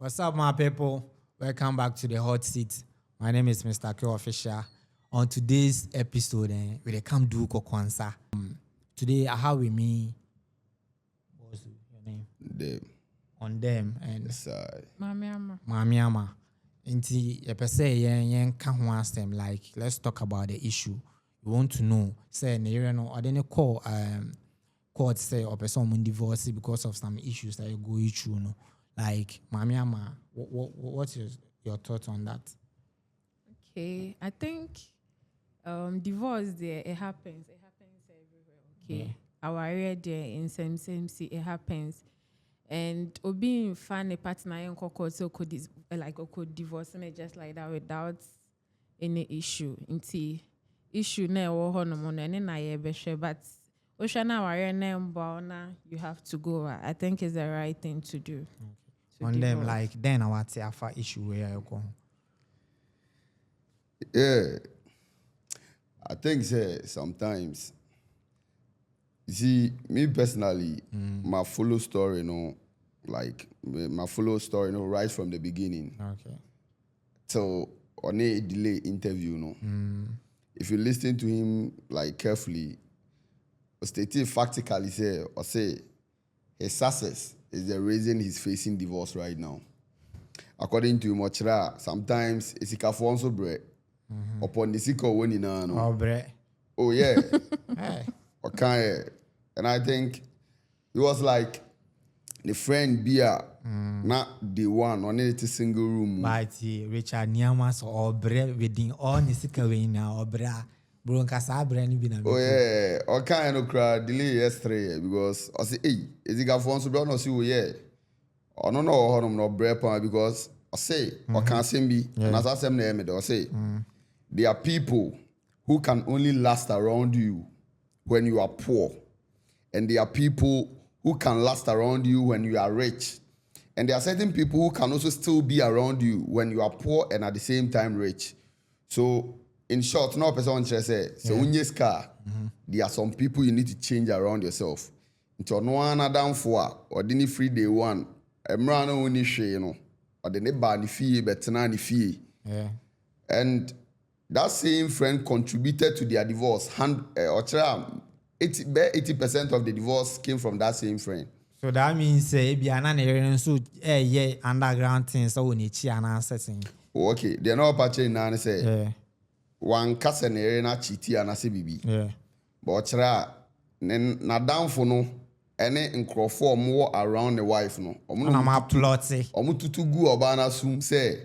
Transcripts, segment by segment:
What's up, my people? Welcome back to the hot seat. My name is Mr. K Official. On today's episode, we come do Kokwansa. Today, I have with me, what's your name? Them. On them and Mami Ama. Inti yen can them like let's talk about the issue. You want to know? Say no, or then call court say or person divorce because of some issues that you go through. No, like Mami Ama, what's your thoughts on that? Okay, I think divorce there it happens everywhere. Okay, our area there in same see it happens, and being fan a partner and court so could could divorce and just like that without any issue. Inti issue na wo ho no mo na ye be hwe but oshana ware na mbona you have to go. I think it's the right thing to do. Okay. On them like then I want to have an issue where you go. Yeah. I think sometimes you see me personally, my follow story, right from the beginning. Okay. So on a delay interview, if you listen to him like carefully, stated factically say his success is the reason he's facing divorce right now. According to Mochra, sometimes it's a also bread. Upon the sick or winning, oh yeah, okay, and I think it was like the friend beer, not the one on any single room. But Richard Nyamas or bread within all the sick away now or bra. Bro, Oh yeah, okay, I no cry delay yesterday because I say, hey, is it got for so no see yeah, or no how no bread because I say or can't see me, and as I say me, I say. There are people who can only last around you when you are poor. And there are people who can last around you when you are rich. And there are certain people who can also still be around you when you are poor and at the same time rich. So, in short, no person say, so when you scar, there are some people you need to change around yourself. Into no one down for or didn't free day one. Emrano only share, or the neighbor ni fee, but ni fee. Yeah. And that same friend contributed to their divorce. 80% of the divorce came from that same friend. So that means if you are not underground things, so we need to setting. Okay, they're not patching now. Say one cousin na chiti anase bibi. Yeah. But na down for no any nkrofo more around the wife no. Omo plotty. Omo tutu gu oba na sum say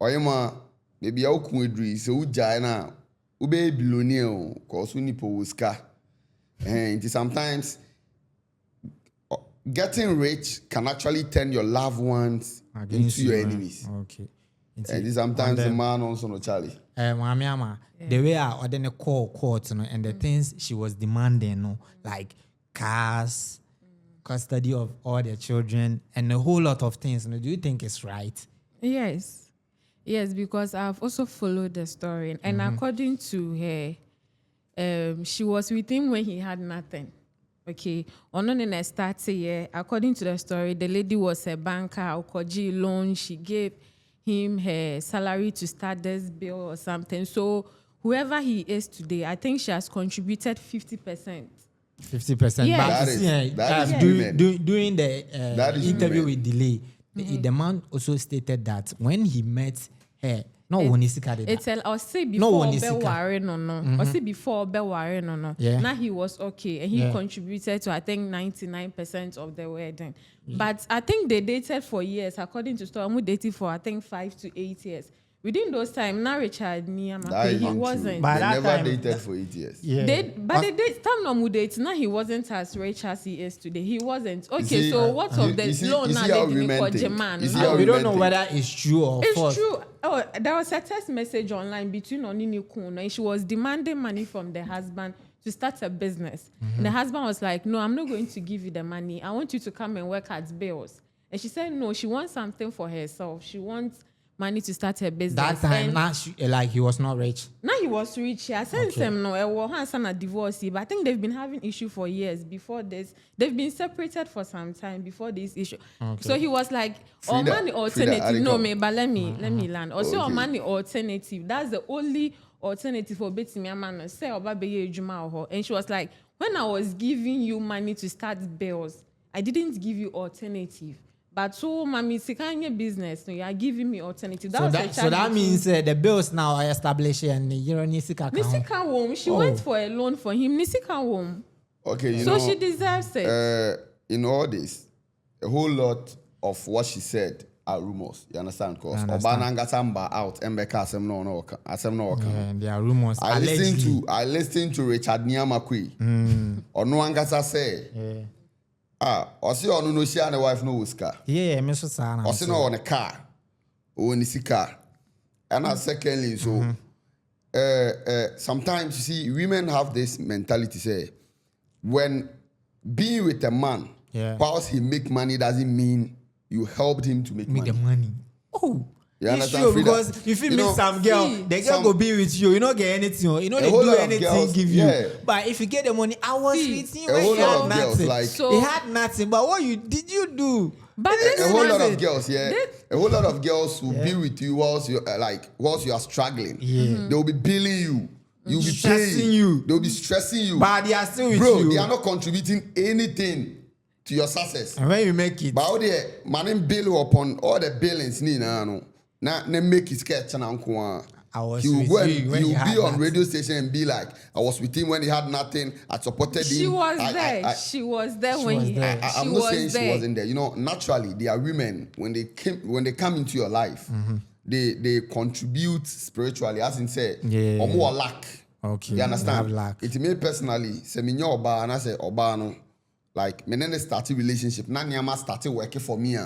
oyema maybe you could so ujai na ube billionaire cause we need poska. And sometimes getting rich can actually turn your loved ones into your enemies. Okay. And sometimes the man also no Charlie. Mami Ama, the way I then call court, and the things she was demanding, like cars, custody of all their children, and a whole lot of things. Do you think it's right? Yes, because I've also followed the story. And according to her, she was with him when he had nothing. Okay. According to the story, the lady was a banker, Okoji loan. She gave him her salary to start this bill or something. So whoever he is today, I think she has contributed 50%. 50%. Yes. That is during the interview with Delay, the man also stated that when he met her, it's I'll say before I'll say before no. Yeah. Now he was okay and he contributed to I think 99% of the wedding. Yeah. But I think they dated for years. According to story, we dated for I think 5 to 8 years. Within those time, now Richard Niyama, he wasn't. But they never dated for 8 years. Yeah. They time no date. Now he wasn't as rich as he is today. He wasn't. Okay, so what of the loan now they didn't for Jaman? We don't know whether it's true or false. It's true. Oh, there was a text message online between Onini Kuno and she was demanding money from the husband to start a business. And the husband was like, no, I'm not going to give you the money. I want you to come and work at bills. And she said, no, she wants something for herself. She wants money to start her business. That time, And not like he was not rich. now he was rich. I sense him no. I was a divorcee, but I think they've been having issue for years before this. They've been separated for some time before this issue. Okay. So he was like, Frida, money alternative. No, me, but let me land. Also, Okay. money alternative. That's the only alternative for betting me a man. Say about be Juma. And she was like, when I was giving you money to start bills, I didn't give you alternative. But so, mommy, it's business. No, you are giving me alternative. So that means the bills now are established and you don't need to Nisika womb. She went for a loan for him. Nisika womb. Okay, So she deserves it. In all this, a whole lot of what she said are rumors. You understand? Because Obananga Samba out, Mbeka Asem no. Yeah, there are rumors. I listened to Richard Arhma Quaye. Onuangasa say, Osi onu no share the wife no whisker. Yeah, me so sana. Osi no on a car. Or ni car. And secondly, so sometimes you see women have this mentality say when being with a man, whilst he make money doesn't mean you helped him to make money. The money. Oh. You It's understand, true Frida? because if you meet some girl, the girl go be with you. You don't get anything. You know they whole do lot of anything, girls, give you. yeah. But if you get the money, I was with you. A whole He lot had of girls nothing. like So- He had nothing. But what did you do? But a whole lot of listen, girls, a whole lot of girls will be with you whilst you whilst you are struggling. Yeah. They will be billing you. You'll be Stressing paying you. They'll be stressing you. But they are still with Bro, you. they are not contributing anything to your success. And when you make it, But how they man bill upon all the billings ni na no. Na make his sketch na nko. I was He will with go and you when he you will had be on nothing. radio station and be like, I was with him when he had nothing. I supported she him. was I- she was there She when was he. there. She I'm not was saying there. she wasn't there. You know, naturally, there are women when they come into your life, they contribute spiritually, as in say, Yeah. or more lack. Okay, You understand? you have lack. It me personally, say me nyo oba and I say oba no, like me nene started relationship. Na niyama started working for me.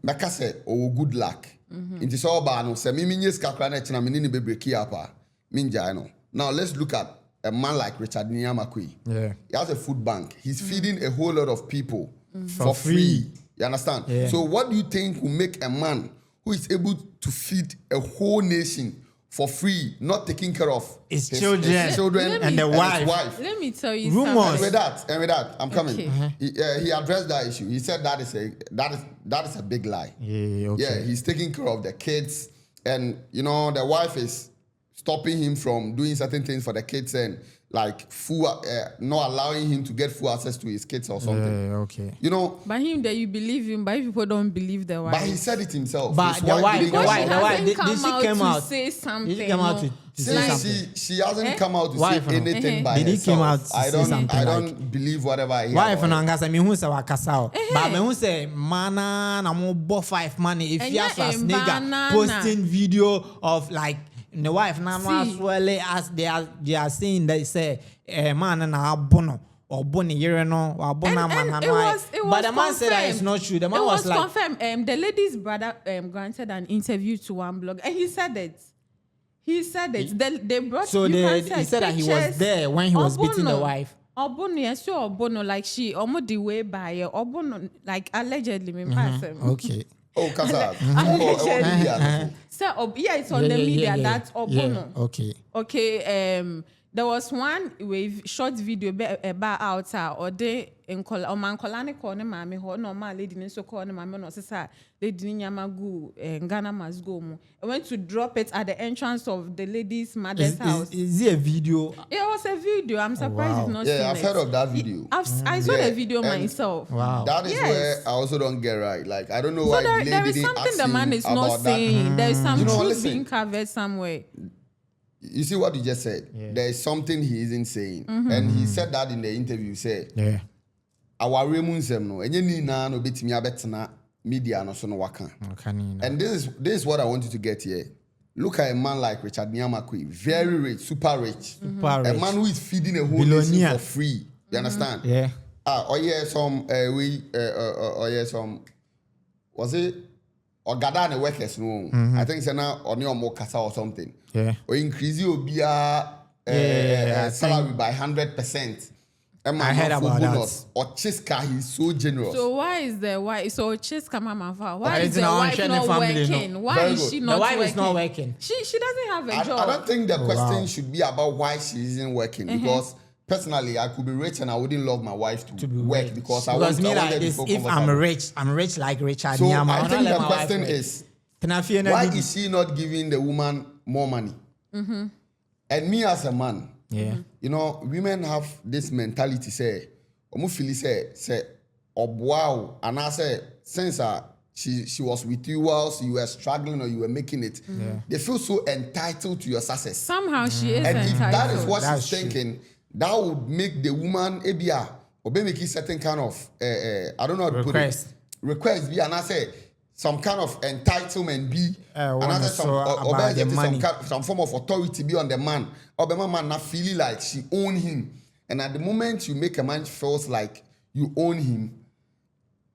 Meka say oh good luck. Inti so oba no say me nye skakra na china me nene be break up. Minja no. Now let's look at a man like Richard Arhma Quaye. Yeah. He has a food bank. He's feeding a whole lot of people for free. You understand? Yeah. So what do you think will make a man who is able to feed a whole nation for free, not taking care of His children and the his wife. wife? Let me tell you Rumors. something. And with that, I'm coming. Okay. He addressed that issue. He said that is a big lie. Yeah, okay. Yeah, he's taking care of the kids, and you know the wife is stopping him from doing certain things for the kids and like not allowing him to get full access to his kids or something. Yeah, okay. You know, By him that you believe him, but if people don't believe the wife. but he said it himself. But His the wife, didn't the come wife, out. the wife, hasn't did come she out come to out? say something. Did she come out no. to say something? She hasn't come out to Wife, say no. anything by Did he herself. came out to say something I like- don't believe whatever I hear. Wife about no it. angasa me hu se wakasa o. But me hu se mana na mo bo 5 money if you Enya as nigga banana. posting video of like the wife na no See. as well as they are saying they say man na abono or boni yere no or bona man na it no. was But the man said that it's confirmed. not true. The man It was like confirmed. The lady's brother granted an interview to one blog, and he said it. He said it. They brought. so you they, can he say said that he was pictures. there when he was beating the Obono. wife. Obono, yes, sure, Obono, like she almost the way by Obono, like allegedly, me person. Okay. Oh, Kasa. Allegedly. So, yeah, it's on the media. That's Obono. Yeah, okay. Okay, there was one with short video about outside or they in man kolane corner mami ho normal lady in so corner mami no sisa lady nyamagu Ghana must go mu. I went to drop it at the entrance of the lady's mother's house. Is it a video? It was a video. I'm surprised wow. you've not Yeah, seen I've it. heard of that video. I saw Yeah, the video and myself. Wow. That is Yes. where I also don't get right. Like I don't know So why there the is lady didn't something ask the man him is about not that. saying. There is some You know, truth listen. being covered somewhere. You see what you just said? Yeah. There is something he isn't saying. And he said that in the interview. He said, Yeah. our remunsem no, enye ni na no betimi abetena media no so no waka. Okay. And this is what I want you to get here. Look at a man like Richard Arhma Quaye, very rich, super rich. Super A rich. man who is feeding a whole Billionaire. nation for free. You understand? Yeah. Or yeah, some was it or Gadane workers no. I think it's now on your more kasa or something. Yeah. Or increase your Yeah, I salary by 100%. I heard about bonus or Chiska, he's so generous. So why is the wife? So Chiska Mama, why But is the it's wife not not family, working? no. Why Very is good. she The not wife working? is not working. She doesn't have a job. I don't think the question wow. should be about why she isn't working because personally, I could be rich and I wouldn't love my wife to be work rich. because I Because want me I want like her to this, feel if comfortable. I'm rich like Richard So Nyama. I I'll think not let the my wife question work. is, Can I feel why anything? is she not giving the woman more money? And me as a man, Yeah. you know, women have this mentality say, omu feel say, wow, and I say, since she was with you whilst you were struggling or you were making it, they feel so entitled to your success. Somehow she is And if entitled. that is what That's she's true. thinking, that would make the woman ebia or be making certain kind of I don't know how to Request. put it. Request be and I say some kind of entitlement be and I say some about the money. some form of authority be on the man. Or the man not feeling like she own him. And at the moment you make a man feels like you own him,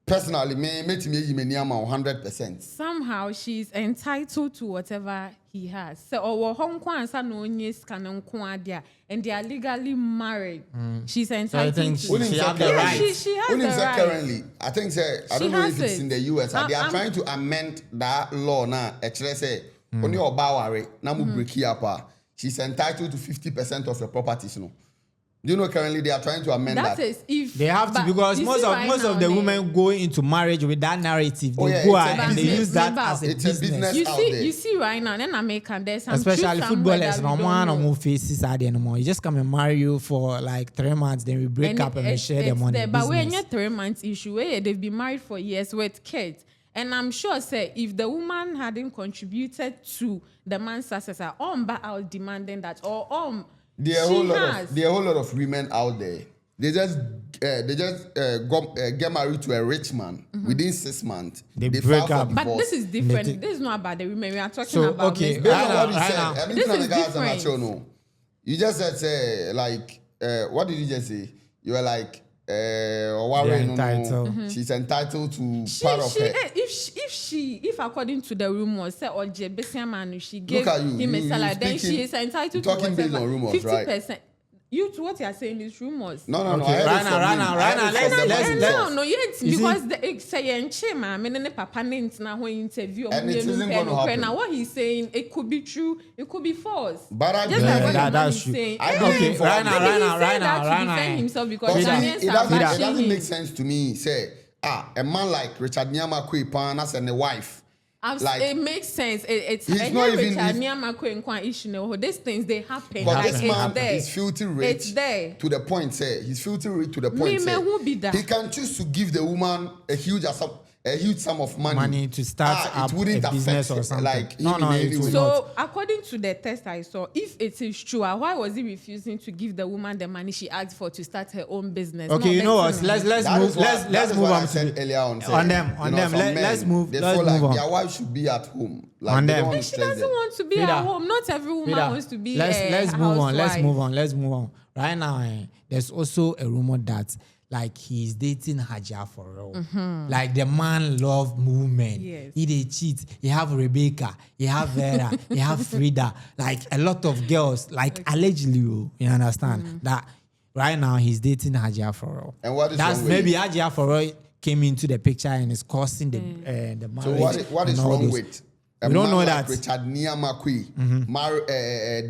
personally, me 100%. Somehow she's entitled to whatever he has. So our Hong Kong no and they are legally married. She's entitled think to she it. have the Yeah, right. she has the right. Currently, I think I She don't know has if it's it. in the US. They are trying to amend that law now. Actually, say only Obawari now mu break here up. She's entitled to 50% of your properties. No, do you know currently they are trying to amend that? That is if They have to but because you most see of right most now, of the ne- women go into marriage with that narrative. They Oh, yeah, go it's a out and they business. use that Remember, as a it's a business. business. you out see, there. you see right now, then American there's some Especially truth somewhere footballers, that no we one don't no know. more faces are there anymore. You just come and marry you for like 3 months, then we break up and we share the money. There, but when Business. you're 3 months issue, they've been married for years with kids. And I'm sure, say, if the woman hadn't contributed to the man's success, out demanding that, or There are a whole lot of women out there. They just get married to a rich man within 6 months. They break file for up. But divorce. this is different. This is not about the women. We are talking So, about okay, Mr. Based on what you Right said, now. everything This on the is guys on that different. show, no. You just said, say, like, what did you just say? You were like, entitled. She's entitled to part of her. If according to the rumors, say or man, she gave at you. him a You salary, then speaking- she is entitled you're to talking based whatever. on rumors, right? 50%. You to what you are saying is rumors. No. Okay, I heard right it now, from right him. now, I right heard now, it let's- from the man let's- himself. No, yet You because the say chema, me ne papa ne ntina ho interview And it isn't gonna happen. now what he's saying, it could be true, it could be false. But I Just believe like what him. the man that's is true. saying. I Eh, believe Okay, him for right what now, he maybe right he now, said right that now, to right defend now. himself because Because Ghanaians it are doesn't bashing make him. sense to me. Say, a man like Richard Nyama Quaye Panas and the wife. Like, it makes sense. It's he's not even- Richard he's- Nyama issue. No, these things they happen. But Like, this it's man there. is filthy rich It's there. to the point. Say he's filthy rich to the point. Me, Say who be that? he can choose to give the woman a huge sum of money. To start up it wouldn't a business affect or something. like No, him no, in it any will way. not. So, according to the test I saw, if it is true, why was he refusing to give the woman the money she asked for to start her own business? Okay, No, you know what? listen. Let's That move. is what- Let's that is move what on I to said the- earlier on. on them. You know, some men, Let's move. They Let's feel like move on. their wife should be at home. Like On they them. don't want And to she stress doesn't them. want to be Frida. at home. Not every woman Frida, wants to be let's a move on. Let's housewife. move on. Let's move on. Right now, there's also a rumor that like he's dating Haja for real. Like the man love movement. Yes. He they cheat. He have Rebecca. He have Vera. He have Frida. Like a lot of girls. Like allegedly, you understand that right now he's dating Haja for real. And what is That's wrong with maybe it? Haja for real came into the picture and is causing the marriage. So what is and all wrong those. with a We don't man know like that. Richard Nyama Quaye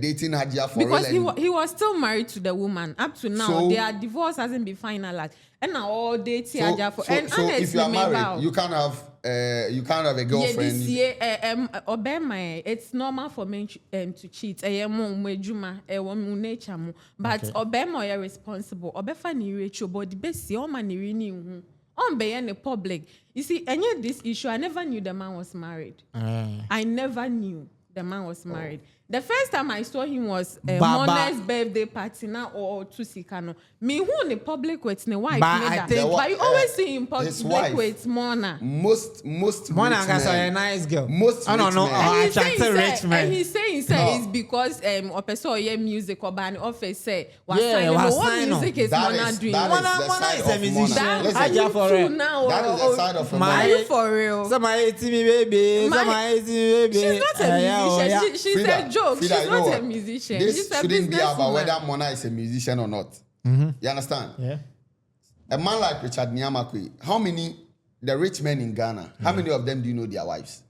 dating Haja for Because real? he was still married to the woman up to now. So- Their divorce hasn't been finalized, and now all dating Aja for. And so if honestly, you are maybe married, you can't have a girlfriend. this year, Obama, it's normal for men to cheat. But Obama is responsible. Obefa ni recho, but the best see all man ni on be in the public. You see, any this issue, I never knew the man was married. I never knew the man was married. The first time I saw him was Mona's birthday party now or Tusikano. Me who in the public with the wife, But I think- but you always see him his public wife. with Mona. Most One rich Angasa a men, nice girl. Most I don't rich know. men. I And attracted rich men. and he's saying No. it's because Opeso yeah music or ban office say Yeah, signing. was But what sign music is That Mona is- doing? that is Mona the side is a of musician. Mona. Listen, Are Aja you for too real. now? that is the side of a My- Are man. you for real? Somebody see me, baby. My- Somebody see me, baby. She's not a musician. She's Frida, a joke. Frida, She's you know not a what? musician. This She's a shouldn't be about businesswoman. whether Mona is a musician or not. You understand? Yeah. A man like Richard Arhma Quaye, how many, the rich men in Ghana, how many of them do you know their wives?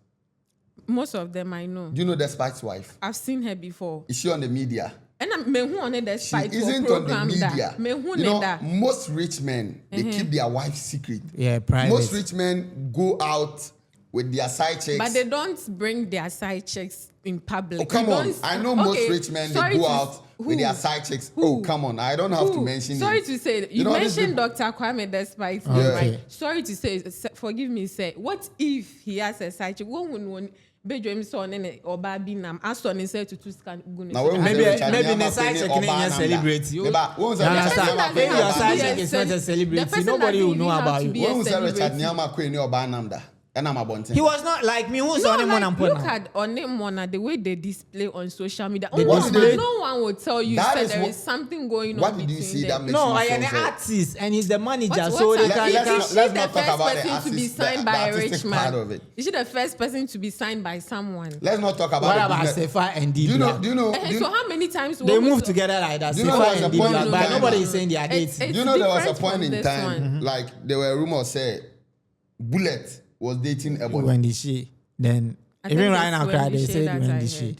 Most of them I know. Do you know the Spike's wife? I've seen her before. Is she on the media? And I'm who on the She spike isn't on the media. You know, most rich men, they keep their wife secret. Yeah, private. Most rich men go out with their side chicks. But they don't bring their side chicks in public. Oh, come on. I know most rich men, they go out with their side chicks. Who? Oh, come on. I don't have to mention Sorry names. to say, You know, mentioned Dr. Kwame Despite, right? Sorry to say, forgive me, say, what if he has a side chick? What would bedroom son and or baby nam aston and say to scan maybe the side check in a celebrity. You understand? Maybe your side check is not a celebrity. Nobody will know about you. When was Richard Arhma Quaye or Banamda? He was not like me. Who's on him on look at on him the way they display on social media. No one will tell you that there is something going on. What did you see that makes no, you I am an artist and he's the manager. Let's not talk about the artist. To be signed by a rich man. Is she the first person to be signed by someone? Let's not talk about what about Sefa and Dibia? Do you know? So how many times they move together like that? Sefa and Dibia, but nobody is saying they are dating. You know there was a point in time, like there were rumors say Bullet was dating Ebony. Wendy Shea. Then even right now, they said Wendy Shea.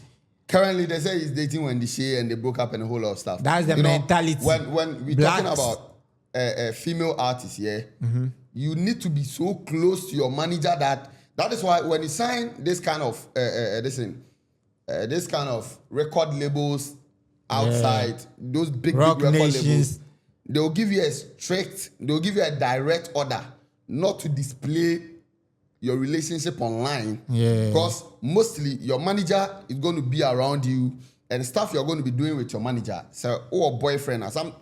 Currently, they say he's dating Wendy Shea and they broke up and a whole lot of stuff. That's the mentality. When we're talking about a female artist, you need to be so close to your manager that is why when you sign this kind of this kind of record labels outside, those big record labels, they'll give you a direct order not to display your relationship online, because mostly your manager is going to be around you and stuff you're going to be doing with your manager. So, or boyfriend, some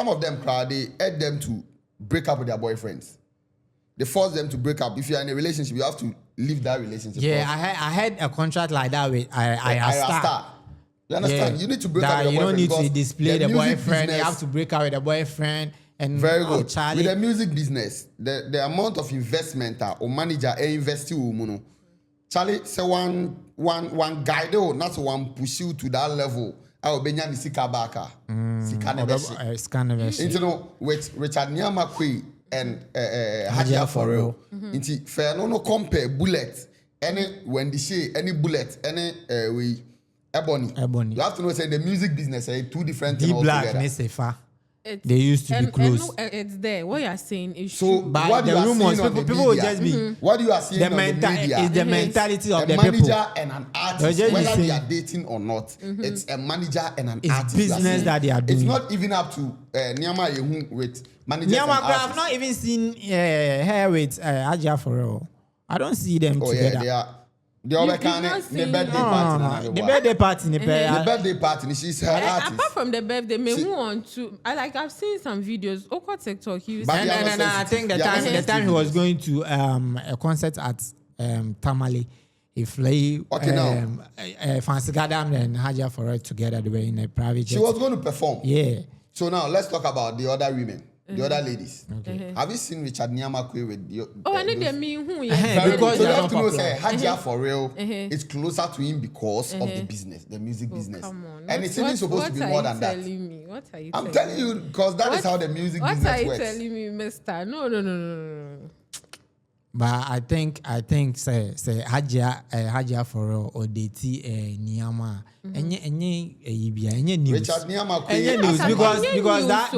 of them, they urge them to break up with their boyfriends. They force them to break up. If you're in a relationship, you have to leave that relationship. Yeah, I had a contract like that with I You understand? You need to break up with your boyfriend. You don't need to display the boyfriend. You have to break up with the boyfriend. And very good. Charlie. With the music business, the amount of investment or manager invest you, Charlie, say one guide not one push you to that level. I will be the sika baka. You know, with Richard Arhma Quaye and Hajia for real. Inti fair no compare bullet any Wendy Shea any bullet any we Ebony. You have to know say the music business are two different things altogether. They used to be close. It's there. What you are saying is so true. By the rumors, people will just be. What you are seeing on the media is the mentality of the manager people. And an artist, whether they are dating or not, it's a manager and an artist. It's business that they are doing. It's not even up to Nneoma Yehu with managers and artists. I've not even seen her with Hajia for real. I don't see them together. Yeah, they are. The other kind of the birthday party. The birthday party. The birthday party. She's her artist. Apart from the birthday, me who want to. I've seen some videos. Oko TikTok. He was. I think the time he was going to a concert at Tamale, he flew Fancy Gadam and Hajia for it together. They were in a private jet. She was going to perform. Yeah. So now let's talk about the other women. The other ladies. Okay. Have you seen Richard Arhma Quaye with your? I know they mean who? Because you have to know, say Hajia for real is closer to him because of the business, the music business. Come on. And it's even supposed to be more than that. What are you I'm telling you because that is how the music business works. What are you telling me, mister? No. But I think say Hajia for real or DT Niama. Any news. Richard Arhma Quaye because that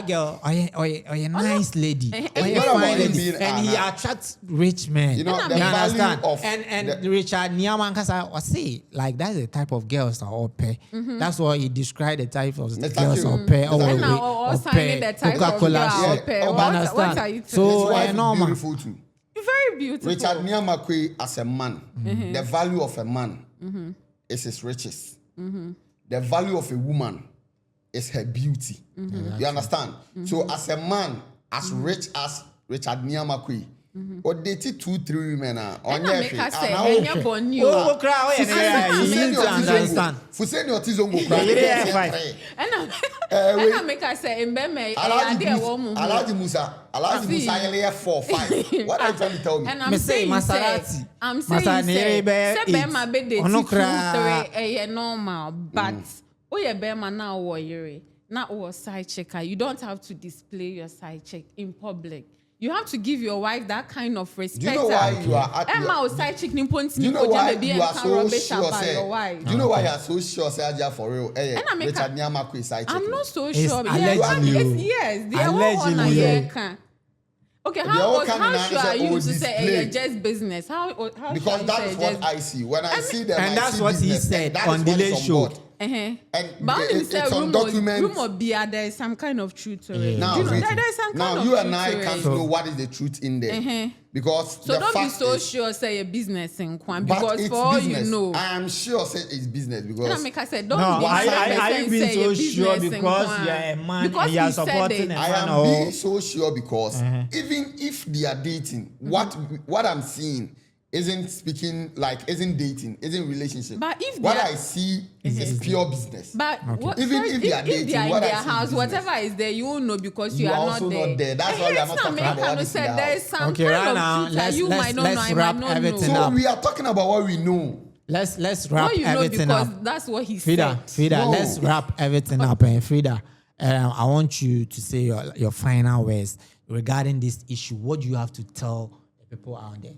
girl a nice lady. And he attracts rich men. You know, you understand? And Richard Arhma Quaye was say like that's the type of girls that all pay. That's what he described the type of girls all pay. Coca-Cola shop. What are you telling me? So normal. Beautiful too. Very beautiful. Richard Arhma Quaye as a man, the value of a man is his riches. The value of a woman is her beauty. You understand? So as a man, as rich as Richard Arhma Quaye, or dated 2-3 women on your face. Fuseni otizongo Alaji Musa yele 4-5. What are you trying to tell me? And I'm saying Maserati. I'm saying say normal, but oh yeah, Bema now warrior. not or side checker. You don't have to display your side check in public. You have to give your wife that kind of respect. Do you know why you are at Emma side check ni point do you know why you are so sure, your wife? do you know why you are so sure, say, for real? Richard Arhma Quaye side check. I'm not so It's sure. allegedly. Yes, they are Allegedly. all okay, how sure are you to say just business? How because that is what I see. When I see them, and I that's see what he business, said that on is what Delay is Show. board. And But it's on documents. rumor there is some kind of truth to it. Now, Do you know, there's some kind of you truth and I to it. can't know what is the truth in there. Because So the don't be fact so is, sure say a business in Kwan but because it's for all business. you know. I am sure say it's business And because I said, don't No, be are you being so sure because you are a man because and you are he said supporting it. a I man? am Or being so sure because even if they are dating, what I'm seeing isn't dating, isn't relationship. But if what they are- I see is pure business. But what, Even first, if they are dating, they are in what I their see is house, business. whatever is there, you won't know because you You are are not also there. not there. That's why we are not talking about what is in the There is house. some Okay, kind right of now, truth that you might not know, I wrap might not everything know. So up. we are talking about what we know. let's wrap What you know everything because up. that's what he Frida, said. No. let's wrap everything up. And Frida, I want you to say your final words regarding this issue. What do you have to tell the people out there?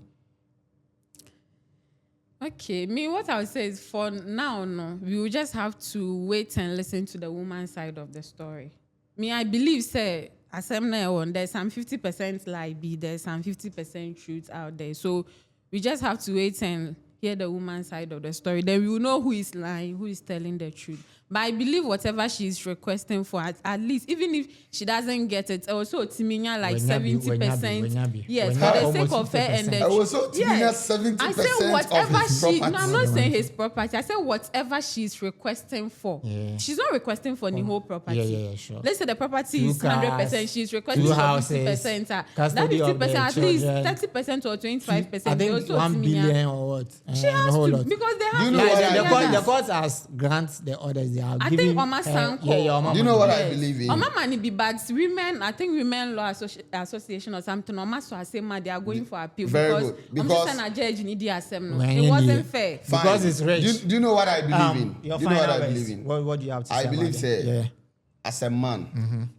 Okay, what I would say is for now, no, we will just have to wait and listen to the woman's side of the story. I believe, say, there's some 50% lie, there's some 50% truth out there. So we just have to wait and hear the woman's side of the story. Then we will know who is lying, who is telling the truth. But I believe whatever she is requesting for, at least, even if she doesn't get it, also Timinya like 70%. Yes, for the sake of her and the Also, Timinya 70% I said whatever of his she. property. No, I'm not saying his property. I said whatever she's requesting for. Yeah. She's not requesting for the whole property. Yeah, sure. Let's say the property Two is cars, 100%. She's requesting two for houses, 50%. That custody of 50%, their at least children. 30% or 25%. I think also 1 Timinya. billion or what? She has whole to lot. because they have You to. know what work I together. believe? The court has granted the orders. They are I giving think Oma Sanko. Do you know what I believe in? Oma money be bad. Women, I think Women Law Association or something. Oma so I say they are going for appeal Very because good. Because- I'm just a judge need the assembly. When It you wasn't need- fair. Fine. Because it's rich. Do you know what I believe in? Your Do you know what final I words. believe in? What do you have to say? I about believe, that? say, Yeah. as a man,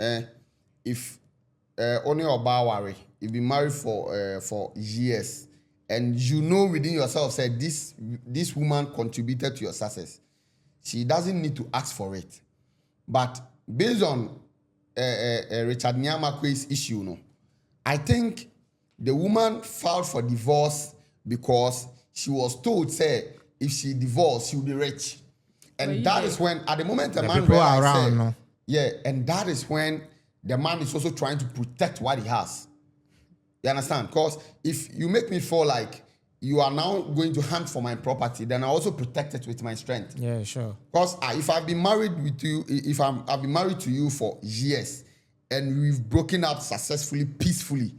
if only Obawari, you've been married for years, and you know within yourself, said this woman contributed to your success, she doesn't need to ask for it. But based on Richard Arhma Quaye's issue, no, I think the woman filed for divorce because she was told, say, if she divorced, she will be rich. And that is when, at the moment, the man people realized, around, say, no? yeah, and that is when the man is also trying to protect what he has. You understand? Because if you make me feel like you are now going to hunt for my property, then I also protect it with my strength. Yeah, sure. Because if I've been married with you, I've been married to you for years, and we've broken up successfully, peacefully.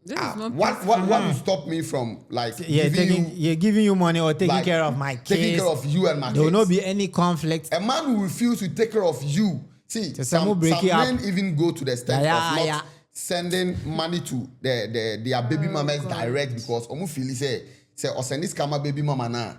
This is not What will stop me from Giving you money or taking like, care of my kids. taking care of you and my There will kids? not be any conflict. A man who refuses to take care of you. See, some men even go to the extent of not sending money to their baby mamas direct because omu feel say send this kama baby mama na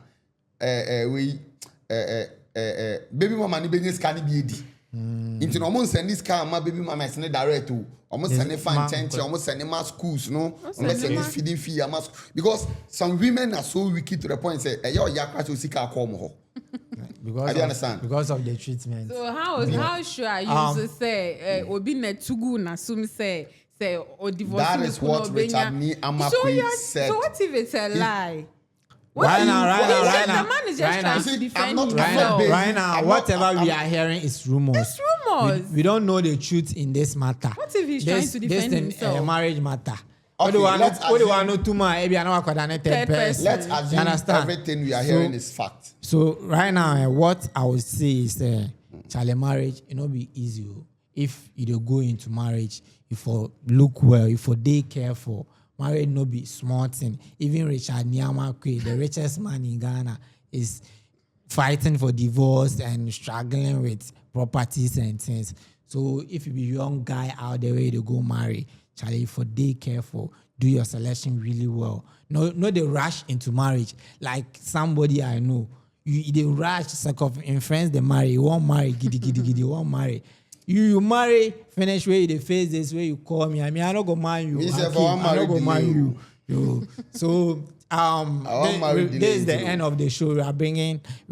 baby mama ni business can be edi. Into omu send this kama baby mama send direct to omu send fan change omu send ma schools no omu send feeding fee ama because some women are so wicked to the point say yo yakra to sika akomo ho. I do understand. Because of the treatment. So how sure are you to say obi netugu na sum say or divorce? That is what Richard Arhma Quaye said. So what if it's a lie? Right now. The man is just trying to defend himself. Right now, whatever we are hearing is rumors. It's rumors. We don't know the truth in this matter. What if he's trying to defend himself? A marriage matter. Okay, let's Let's assume everything we are hearing is fact. So right now, what I would say is child marriage, it not be easy. If you don't go into marriage, if you look well, if you dey careful, marriage no be small thing. Even Richard Arhma Quaye, the richest man in Ghana, is fighting for divorce and struggling with properties and things. So if you be a young guy out there ready to go marry, Charlie, if you dey careful, do your selection really well. No, they rush into marriage like somebody I know. They rush, sake of in friends they marry. You won't marry, giddy, won't marry. you marry, finish where you the face this way you call me. I mean, I don't go mind you. Me say, Hakeem, if I want I don't go marry mind you. you. So marry this is the delay end of the show. We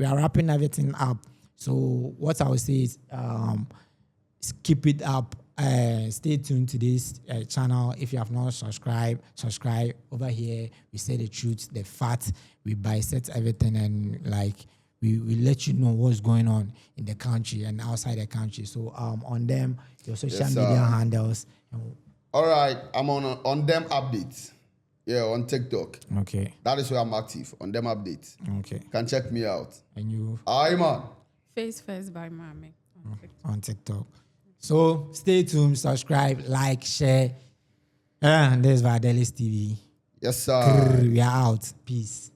are wrapping everything up. So what I would say is keep it up. Stay tuned to this channel. If you have not subscribed, subscribe. Over here, we say the truth, the facts, we bisect everything, and like we let you know what's going on in the country and outside the country. So on them, your social media handles. All right, I'm on them updates. Yeah, on TikTok. Okay. That is where I'm active, on them updates. Okay. Can check me out. And you? Aye, man. Face First by Mami On TikTok. So stay tuned, subscribe, like, share. This is Vardelis TV. Yes, sir. We are out. Peace.